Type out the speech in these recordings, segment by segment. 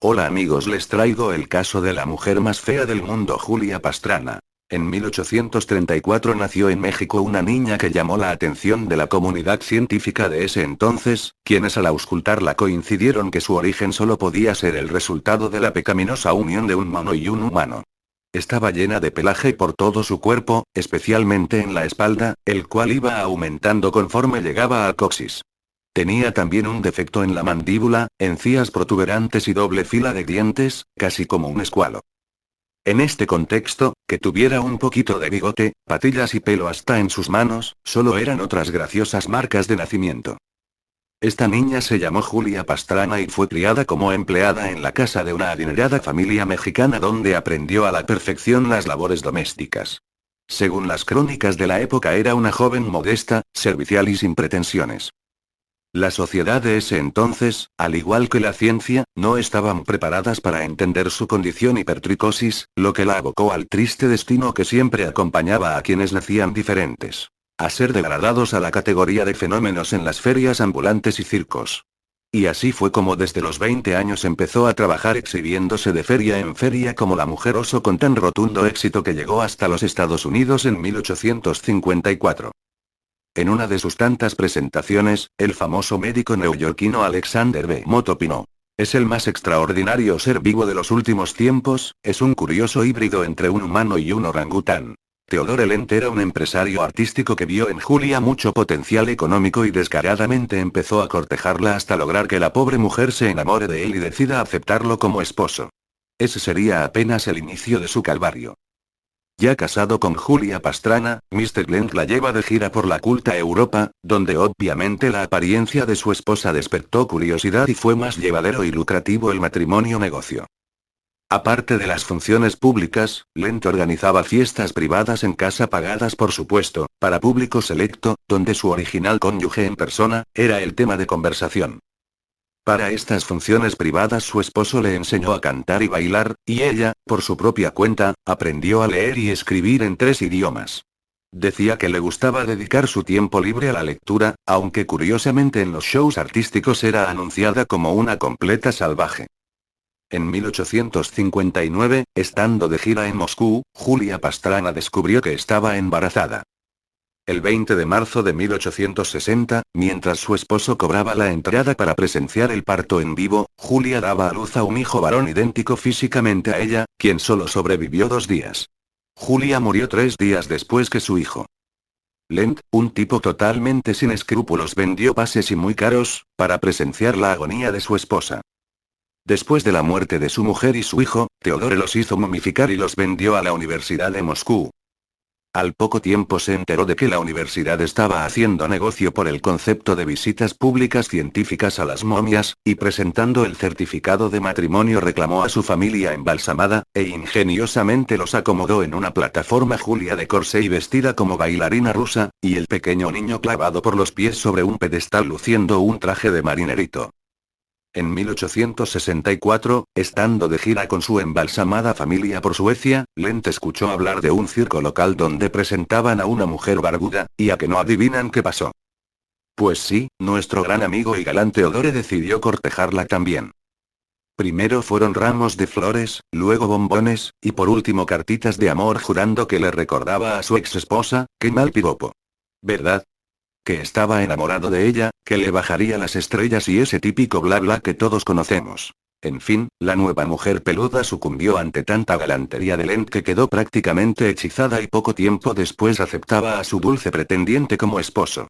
Hola amigos, les traigo el caso de la mujer más fea del mundo, Julia Pastrana. En 1834 nació en México una niña que llamó la atención de la comunidad científica de ese entonces, quienes al auscultarla coincidieron que su origen solo podía ser el resultado de la pecaminosa unión de un mono y un humano. Estaba llena de pelaje por todo su cuerpo, especialmente en la espalda, el cual iba aumentando conforme llegaba al coxis. Tenía también un defecto en la mandíbula, encías protuberantes y doble fila de dientes, casi como un escualo. En este contexto, que tuviera un poquito de bigote, patillas y pelo hasta en sus manos, solo eran otras graciosas marcas de nacimiento. Esta niña se llamó Julia Pastrana y fue criada como empleada en la casa de una adinerada familia mexicana donde aprendió a la perfección las labores domésticas. Según las crónicas de la época era una joven modesta, servicial y sin pretensiones. La sociedad de ese entonces, al igual que la ciencia, no estaban preparadas para entender su condición hipertricosis, lo que la abocó al triste destino que siempre acompañaba a quienes nacían diferentes: a ser degradados a la categoría de fenómenos en las ferias ambulantes y circos. Y así fue como desde los 20 años empezó a trabajar exhibiéndose de feria en feria como la mujer oso con tan rotundo éxito que llegó hasta los Estados Unidos en 1854. En una de sus tantas presentaciones, el famoso médico neoyorquino Alexander B. Mott opinó: es el más extraordinario ser vivo de los últimos tiempos, es un curioso híbrido entre un humano y un orangután. Theodore Lent era un empresario artístico que vio en Julia mucho potencial económico y descaradamente empezó a cortejarla hasta lograr que la pobre mujer se enamore de él y decida aceptarlo como esposo. Ese sería apenas el inicio de su calvario. Ya casado con Julia Pastrana, Mr. Lent la lleva de gira por la culta Europa, donde obviamente la apariencia de su esposa despertó curiosidad y fue más llevadero y lucrativo el matrimonio negocio. Aparte de las funciones públicas, Lent organizaba fiestas privadas en casa pagadas por supuesto, para público selecto, donde su original cónyuge en persona, era el tema de conversación. Para estas funciones privadas su esposo le enseñó a cantar y bailar, y ella, por su propia cuenta, aprendió a leer y escribir en 3 idiomas. Decía que le gustaba dedicar su tiempo libre a la lectura, aunque curiosamente en los shows artísticos era anunciada como una completa salvaje. En 1859, estando de gira en Moscú, Julia Pastrana descubrió que estaba embarazada. El 20 de marzo de 1860, mientras su esposo cobraba la entrada para presenciar el parto en vivo, Julia daba a luz a un hijo varón idéntico físicamente a ella, quien solo sobrevivió 2 días. Julia murió 3 días después que su hijo. Lent, un tipo totalmente sin escrúpulos, vendió pases y muy caros, para presenciar la agonía de su esposa. Después de la muerte de su mujer y su hijo, Theodore los hizo momificar y los vendió a la Universidad de Moscú. Al poco tiempo se enteró de que la universidad estaba haciendo negocio por el concepto de visitas públicas científicas a las momias, y presentando el certificado de matrimonio reclamó a su familia embalsamada, e ingeniosamente los acomodó en una plataforma Julia de corsé y vestida como bailarina rusa, y el pequeño niño clavado por los pies sobre un pedestal luciendo un traje de marinerito. En 1864, estando de gira con su embalsamada familia por Suecia, Lent escuchó hablar de un circo local donde presentaban a una mujer barbuda, y a que no adivinan qué pasó. Pues sí, nuestro gran amigo y galán Theodore decidió cortejarla también. Primero fueron ramos de flores, luego bombones, y por último cartitas de amor jurando que le recordaba a su ex esposa. ¡Qué mal piropo! ¿Verdad? Que estaba enamorado de ella, que le bajaría las estrellas y ese típico bla bla que todos conocemos. En fin, la nueva mujer peluda sucumbió ante tanta galantería de Lent que quedó prácticamente hechizada y poco tiempo después aceptaba a su dulce pretendiente como esposo.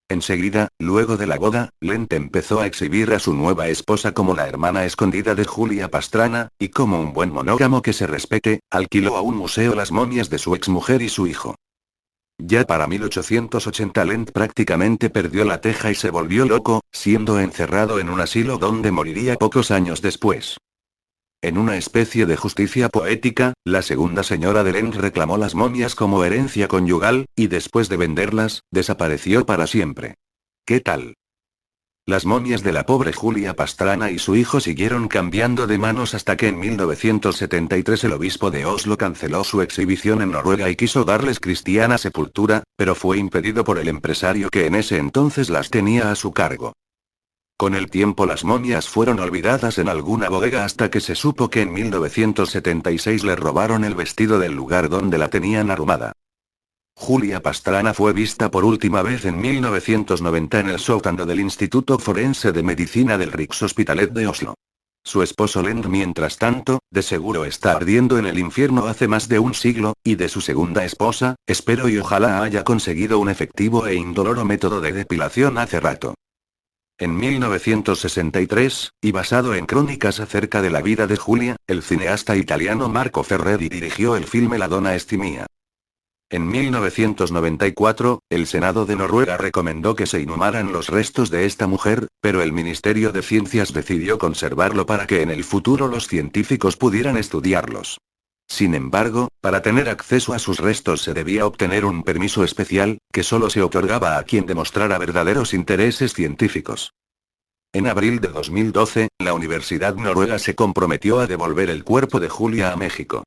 Enseguida, luego de la boda, Lent empezó a exhibir a su nueva esposa como la hermana escondida de Julia Pastrana, y como un buen monógamo que se respete, alquiló a un museo las momias de su exmujer y su hijo. Ya para 1880 Lent prácticamente perdió la teja y se volvió loco, siendo encerrado en un asilo donde moriría pocos años después. En una especie de justicia poética, la segunda señora de Lent reclamó las momias como herencia conyugal, y después de venderlas, desapareció para siempre. ¿Qué tal? Las momias de la pobre Julia Pastrana y su hijo siguieron cambiando de manos hasta que en 1973 el obispo de Oslo canceló su exhibición en Noruega y quiso darles cristiana sepultura, pero fue impedido por el empresario que en ese entonces las tenía a su cargo. Con el tiempo las momias fueron olvidadas en alguna bodega hasta que se supo que en 1976 le robaron el vestido del lugar donde la tenían arrumada. Julia Pastrana fue vista por última vez en 1990 en el sótano del Instituto Forense de Medicina del Rikshospitalet de Oslo. Su esposo Lend, mientras tanto, de seguro está ardiendo en el infierno hace más de un siglo, y de su segunda esposa, espero y ojalá haya conseguido un efectivo e indoloro método de depilación hace rato. En 1963, y basado en crónicas acerca de la vida de Julia, el cineasta italiano Marco Ferreri dirigió el filme La Donna Estimia. En 1994, el Senado de Noruega recomendó que se inhumaran los restos de esta mujer, pero el Ministerio de Ciencias decidió conservarlo para que en el futuro los científicos pudieran estudiarlos. Sin embargo, para tener acceso a sus restos se debía obtener un permiso especial, que solo se otorgaba a quien demostrara verdaderos intereses científicos. En abril de 2012, la Universidad Noruega se comprometió a devolver el cuerpo de Julia a México.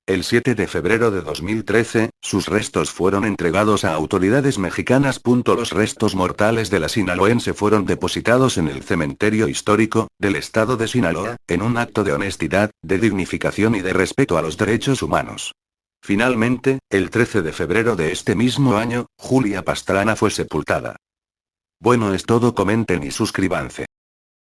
El 7 de febrero de 2013, sus restos fueron entregados a autoridades mexicanas. Los restos mortales de la sinaloense fueron depositados en el cementerio histórico del estado de Sinaloa, en un acto de honestidad, de dignificación y de respeto a los derechos humanos. Finalmente, el 13 de febrero de este mismo año, Julia Pastrana fue sepultada. Bueno, es todo, comenten y suscríbanse.